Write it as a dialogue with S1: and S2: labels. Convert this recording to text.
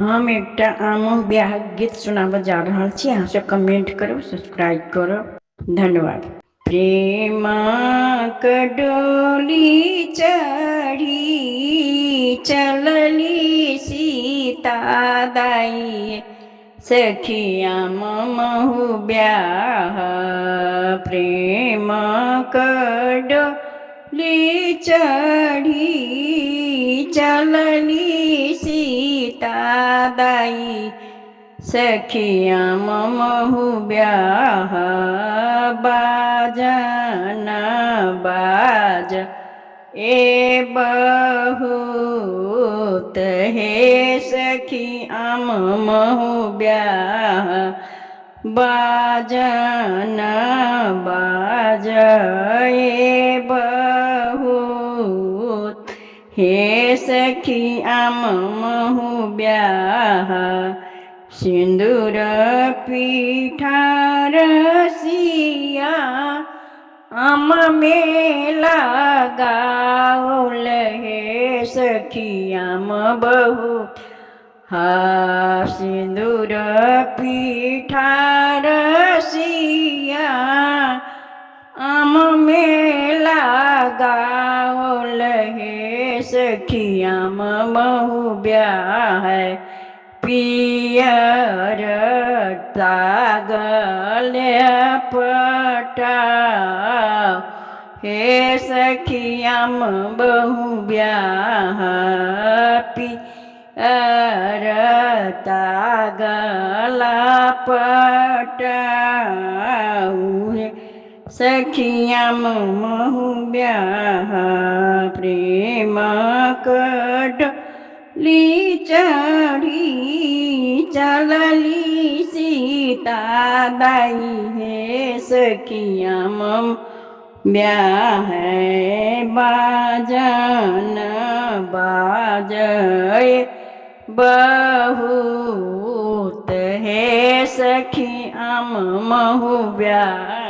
S1: हम एकटा आम ब्याह गीत सुनाब जा रहा छी। अहाँ सब कमेंट करो, सब्सक्राइब करो। धन्यवाद। प्रेम डोली चढ़ी चलली सीता दाई, सखिया महु ब्याह। प्रेम डोली चढ़ी चलली सीता दाई, सखिया महु ब्याह। बाजन बाज ए बहुत हे सखी आम महु ब्याह। बाजन बाज ए बहुत हे सखी आम महु ब्याह। सिंदूर पीठार सिया आम में लगाओल हे सखी आम बहु। सिंदूर पीठार सिया आम में लगाओल हे सखी आम बहु ब्याह। पियर तागल पटाओ हे सखी आम बहु ब्याह। पियर तागल पटाओ हे सखी आम महु ब्याह। प्रेम डोली चढ़ी चलली सीता दाई, हे सखी आम ब्याह। बाजन बाज बहुत हे सखी आम महु ब्याह।